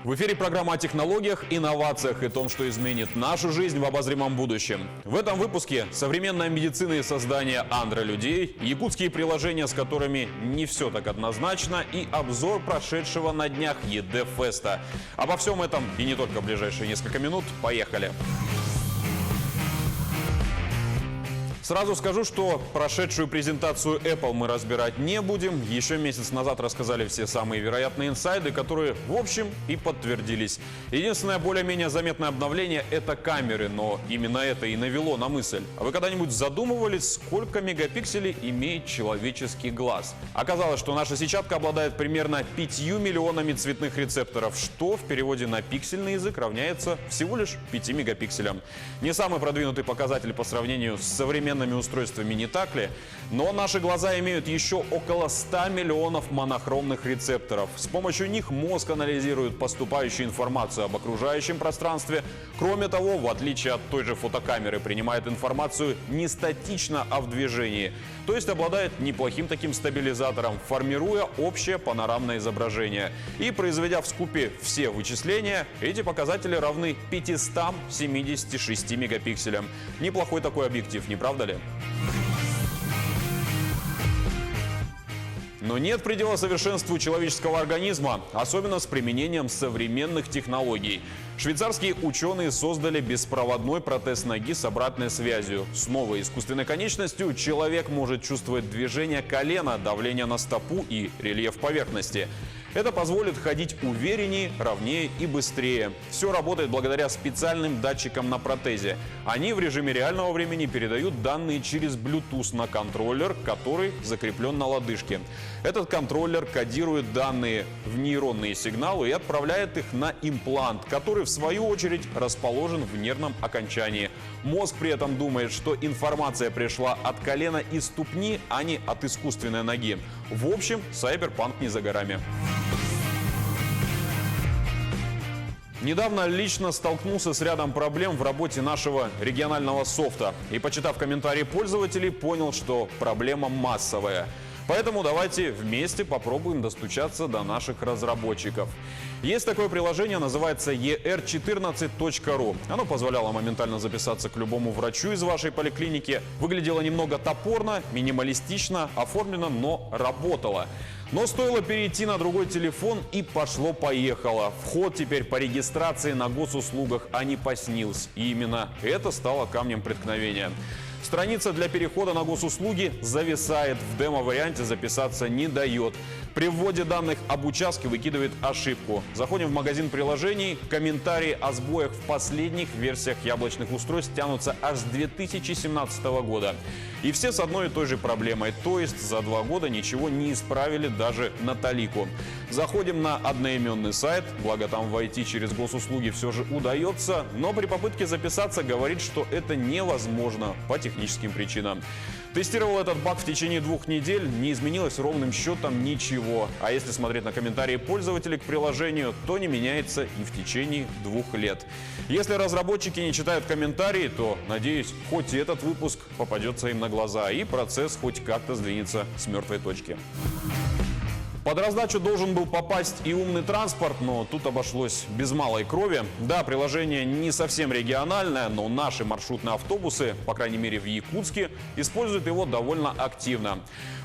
В эфире программа о технологиях, инновациях и том, что изменит нашу жизнь в обозримом будущем. В этом выпуске современная медицина и создание андро-людей, якутские приложения, с которыми не все так однозначно, и обзор прошедшего на днях ЕД-феста. Обо всем этом и не только в ближайшие несколько минут. Поехали! Сразу скажу, что прошедшую презентацию Apple мы разбирать не будем. Еще месяц назад рассказали все самые вероятные инсайды, которые, в общем, и подтвердились. Единственное более-менее заметное обновление – это камеры, но именно это и навело на мысль. А вы когда-нибудь задумывались, сколько мегапикселей имеет человеческий глаз? Оказалось, что наша сетчатка обладает примерно 5 миллионами цветных рецепторов, что в переводе на пиксельный язык равняется всего лишь 5 мегапикселям. Не самый продвинутый показатель по сравнению с современными устройствами, не так ли? Но наши глаза имеют еще около 100 миллионов монохромных рецепторов. С помощью них мозг анализирует поступающую информацию об окружающем пространстве. Кроме того, в отличие от той же фотокамеры, принимает информацию не статично, а в движении. То есть обладает неплохим таким стабилизатором, формируя общее панорамное изображение. И произведя вскупе все вычисления, эти показатели равны 576 мегапикселям. Неплохой такой объектив, не правда ли? Но нет предела совершенству человеческого организма, особенно с применением современных технологий. Швейцарские ученые создали беспроводной протез ноги с обратной связью. С новой искусственной конечностью человек может чувствовать движение колена, давление на стопу и рельеф поверхности. Это позволит ходить увереннее, ровнее и быстрее. Все работает благодаря специальным датчикам на протезе. Они в режиме реального времени передают данные через Bluetooth на контроллер, который закреплен на лодыжке. Этот контроллер кодирует данные в нейронные сигналы и отправляет их на имплант, который в свою очередь расположен в нервном окончании. Мозг при этом думает, что информация пришла от колена и ступни, а не от искусственной ноги. В общем, сайберпанк не за горами. Недавно лично столкнулся с рядом проблем в работе нашего регионального софта. И, почитав комментарии пользователей, понял, что проблема массовая. Поэтому давайте вместе попробуем достучаться до наших разработчиков. Есть такое приложение, называется er14.ru. Оно позволяло моментально записаться к любому врачу из вашей поликлиники. Выглядело немного топорно, минималистично, оформлено, но работало. Но стоило перейти на другой телефон, и пошло-поехало. Вход теперь по регистрации на госуслугах, а не по СНИЛС. И именно это стало камнем преткновения. Страница для перехода на госуслуги зависает, в демо-варианте записаться не дает. При вводе данных об участке выкидывает ошибку. Заходим в магазин приложений, комментарии о сбоях в последних версиях яблочных устройств тянутся аж с 2017 года. И все с одной и той же проблемой, то есть за 2 года ничего не исправили даже на талику. Заходим на одноименный сайт, благо там войти через госуслуги все же удается, но при попытке записаться говорит, что это невозможно по техническим причинам. Тестировал этот баг в течение 2 недель, не изменилось ровным счетом ничего. А если смотреть на комментарии пользователей к приложению, то не меняется и в течение 2 лет. Если разработчики не читают комментарии, то, надеюсь, хоть и этот выпуск попадется им на глаза, и процесс хоть как-то сдвинется с мертвой точки. Под раздачу должен был попасть и умный транспорт, но тут обошлось без малой крови. Да, приложение не совсем региональное, но наши маршрутные автобусы, по крайней мере в Якутске, используют его довольно активно.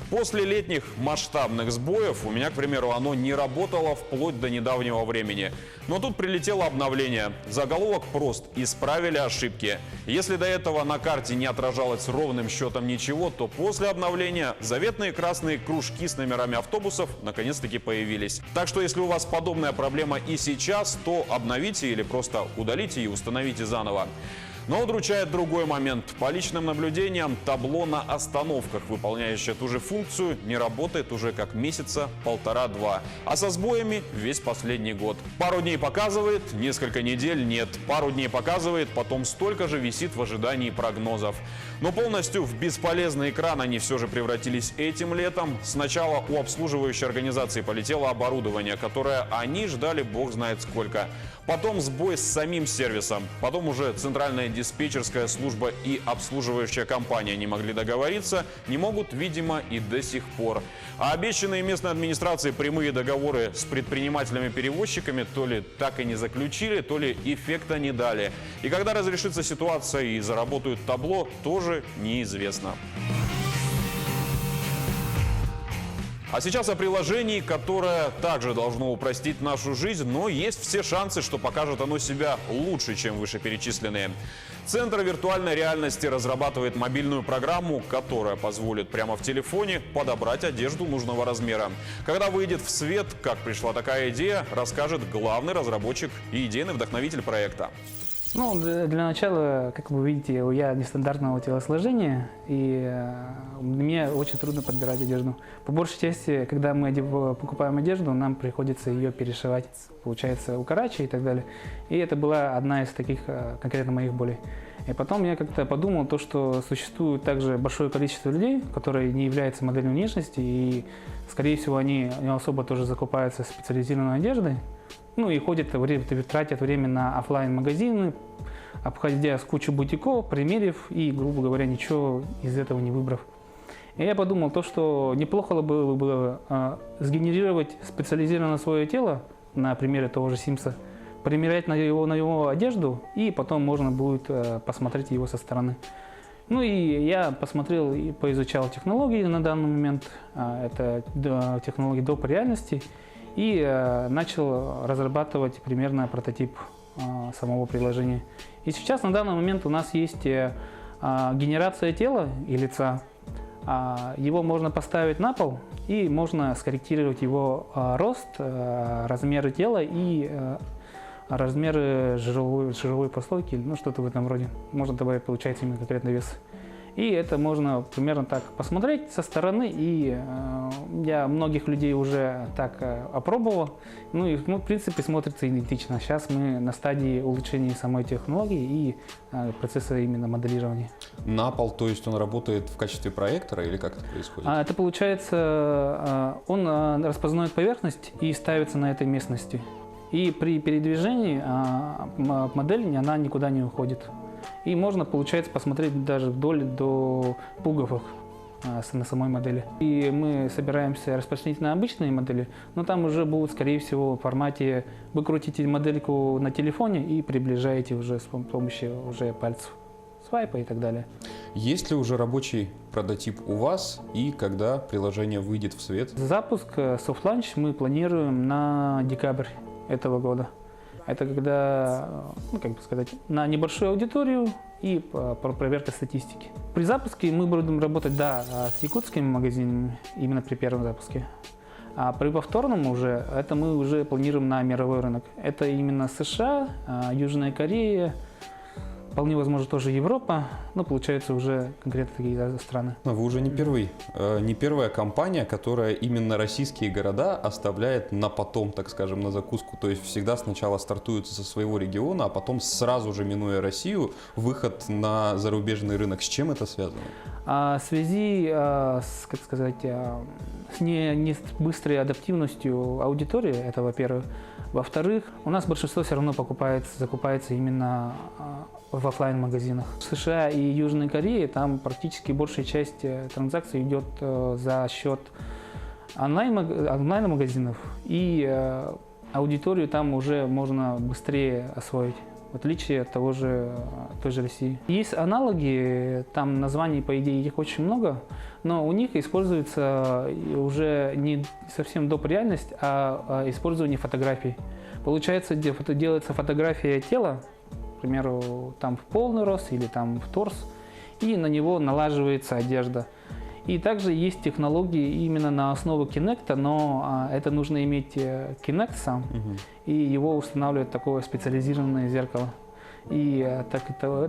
После летних масштабных сбоев у меня, к примеру, оно не работало вплоть до недавнего времени. Но тут прилетело обновление. Заголовок прост: исправили ошибки. Если до этого на карте не отражалось ровным счетом ничего, то после обновления заветные красные кружки с номерами автобусов наконец-таки появились. Так что если у вас подобная проблема и сейчас, то обновите или просто удалите и установите заново. Но удручает другой момент. По личным наблюдениям, табло на остановках, выполняющее ту же функцию, не работает уже как месяца 1,5-2. А со сбоями весь последний год. Пару дней показывает, несколько недель нет. Пару дней показывает, потом столько же висит в ожидании прогнозов. Но полностью в бесполезный экран они все же превратились этим летом. Сначала у обслуживающей организации полетело оборудование, которое они ждали бог знает сколько. Потом сбой с самим сервисом. Потом уже центральное диспетчерская служба и обслуживающая компания не могли договориться, не могут, видимо, и до сих пор. А обещанные местной администрации прямые договоры с предпринимателями-перевозчиками то ли так и не заключили, то ли эффекта не дали. И когда разрешится ситуация и заработают табло, тоже неизвестно. А сейчас о приложении, которое также должно упростить нашу жизнь, но есть все шансы, что покажет оно себя лучше, чем вышеперечисленные. Центр виртуальной реальности разрабатывает мобильную программу, которая позволит прямо в телефоне подобрать одежду нужного размера. Когда выйдет в свет, как пришла такая идея, расскажет главный разработчик и идейный вдохновитель проекта. Ну, для начала, как вы видите, я нестандартного телосложения, и мне очень трудно подбирать одежду. По большей части, когда мы покупаем одежду, нам приходится ее перешивать, получается, укорачивать и так далее. И это была одна из таких конкретно моих болей. И потом я как-то подумал, что существует также большое количество людей, которые не являются моделью внешности, и, скорее всего, они не особо тоже закупаются специализированной одеждой. Ну и тратят время на офлайн-магазины, обходя с кучу бутиков, примерив и, грубо говоря, ничего из этого не выбрав. И я подумал, что неплохо было бы сгенерировать специализированное свое тело, на примере того же Симса, примерять на его одежду, и потом можно будет посмотреть его со стороны. Ну и я посмотрел и поизучал технологии на данный момент, это технологии доп. Реальности, и начал разрабатывать примерно прототип самого приложения. И сейчас на данный момент у нас есть генерация тела и лица. Его можно поставить на пол, и можно скорректировать его рост, размеры тела и размеры жировой прослойки, ну что-то в этом роде. Можно добавить, получается, именно конкретный вес. И это можно примерно так посмотреть со стороны, и я многих людей уже так опробовал. Ну и в принципе смотрится идентично. Сейчас мы на стадии улучшения самой технологии и процесса именно моделирования. На пол, то есть он работает в качестве проектора или как это происходит? Это получается, он распознает поверхность и ставится на этой местности. И при передвижении модель она никуда не уходит. И можно, получается, посмотреть даже вдоль до пуговок на самой модели. И мы собираемся распространить на обычные модели, но там уже будут, скорее всего, в формате вы крутите модельку на телефоне и приближаете уже с помощью уже пальцев, свайпа и так далее. Есть ли уже рабочий прототип у вас и когда приложение выйдет в свет? Запуск soft launch мы планируем на декабрь этого года. Это когда, ну, как бы сказать, на небольшую аудиторию и проверка статистики. При запуске мы будем работать, да, с якутскими магазинами, именно при первом запуске. А при повторном уже, это мы уже планируем на мировой рынок. Это именно США, Южная Корея, вполне возможно тоже Европа, но получается уже конкретно такие страны. Но вы уже не первая компания, которая именно российские города оставляет на потом, так скажем, на закуску. То есть всегда сначала стартуются со своего региона, а потом сразу же, минуя Россию, выход на зарубежный рынок. С чем это связано? В связи с, как сказать, с не быстрой адаптивностью аудитории, это во-первых. Во-вторых, у нас большинство все равно закупается именно в офлайн-магазинах. В США и Южной Корее там практически большая часть транзакций идет за счет онлайн-магазинов, и аудиторию там уже можно быстрее освоить, в отличие от той же России. Есть аналоги, там названий, по идее, их очень много, но у них используется уже не совсем доп. Реальность, а использование фотографий. Получается, делается фотография тела, к примеру, там в полный рост или там в торс, и на него налаживается одежда. И также есть технологии именно на основе Kinect, но это нужно иметь Kinect сам, и его устанавливает такое специализированное зеркало. И так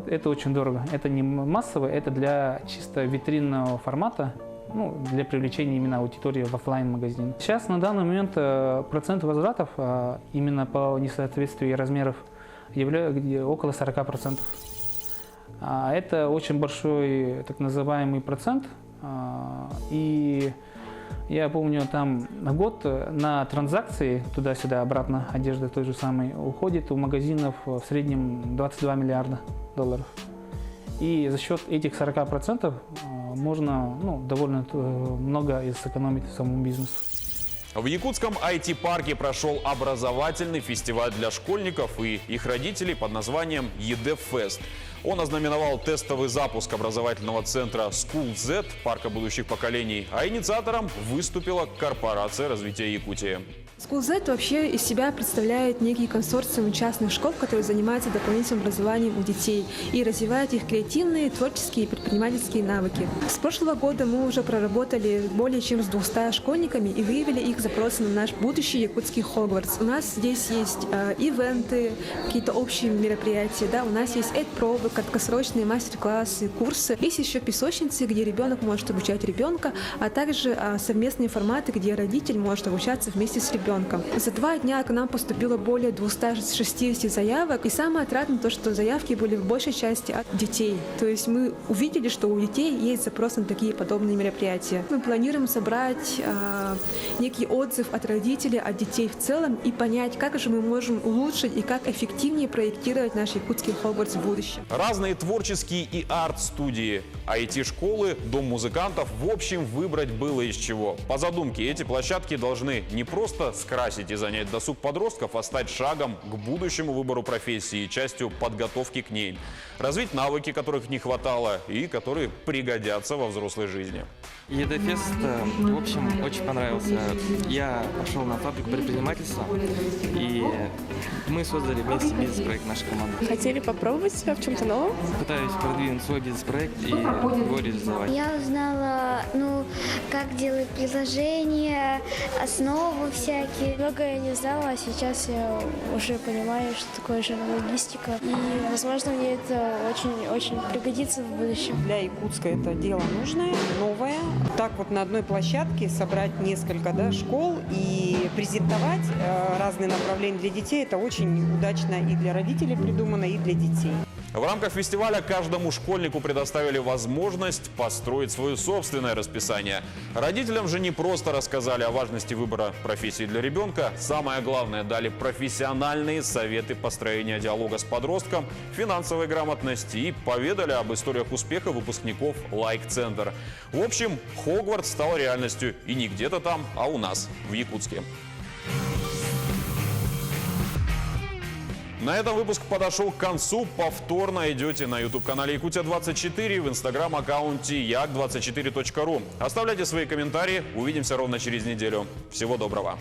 это очень дорого. Это не массово, это для чисто витринного формата, ну, для привлечения именно аудитории в офлайн-магазин. Сейчас на данный момент процент возвратов именно по несоответствию размеров около 40%. Это очень большой так называемый процент. И я помню, там на год на транзакции туда-сюда, обратно, одежда той же самой, уходит у магазинов в среднем 22 миллиарда. И за счет этих 40% можно довольно много сэкономить самому бизнесу. В якутском IT-парке прошел образовательный фестиваль для школьников и их родителей под названием ЕДФест. Он ознаменовал тестовый запуск образовательного центра School Z, парка будущих поколений, а инициатором выступила корпорация развития Якутии. School Z вообще из себя представляет некий консорциум частных школ, которые занимаются дополнительным образованием у детей и развивают их креативные, творческие и предпринимательские навыки. С прошлого года мы уже проработали более чем с 200 школьниками и выявили их запросы на наш будущий якутский Хогвартс. У нас здесь есть ивенты, какие-то общие мероприятия, да, у нас есть эд-пробы, краткосрочные мастер-классы, курсы. Есть еще песочницы, где ребенок может обучать ребенка, а также совместные форматы, где родитель может обучаться вместе с ребенком. За 2 дня к нам поступило более 260 заявок. И самое отрадное то, что заявки были в большей части от детей. То есть мы увидели, что у детей есть запрос на такие подобные мероприятия. Мы планируем собрать некий отзыв от родителей, от детей в целом и понять, как же мы можем улучшить и как эффективнее проектировать наш якутский Хогвартс в будущем. Разные творческие и арт-студии, IT-школы, дом музыкантов. В общем, выбрать было из чего. По задумке, эти площадки должны не просто скрасить и занять досуг подростков, а стать шагом к будущему выбору профессии и частью подготовки к ней. Развить навыки, которых не хватало и которые пригодятся во взрослой жизни. ЕДФест, в общем, очень понравился. Я пошел на фабрику предпринимательства, и мы создали вместе бизнес-проект нашей команды. Хотели попробовать себя в чем-то новом? Пытаюсь продвинуть свой бизнес-проект и его реализовать. Я узнала, как делать приложения, основы всякие. Многое не знала, а сейчас я уже понимаю, что такое журналистика. И, возможно, мне это очень-очень пригодится в будущем. Для Якутска это дело нужное, новое. Так вот на одной площадке собрать несколько школ и презентовать разные направления для детей, это очень удачно и для родителей придумано, и для детей. В рамках фестиваля каждому школьнику предоставили возможность построить свое собственное расписание. Родителям же не просто рассказали о важности выбора профессии для ребенка. Самое главное, дали профессиональные советы построения диалога с подростком, финансовой грамотности и поведали об историях успеха выпускников Лайк-центр. В общем, Хогвартс стал реальностью и не где-то там, а у нас, в Якутске. На этом выпуск подошел к концу. Повторно идете на YouTube-канале Якутия24, в Instagram-аккаунте як24.ru. Оставляйте свои комментарии. Увидимся ровно через неделю. Всего доброго.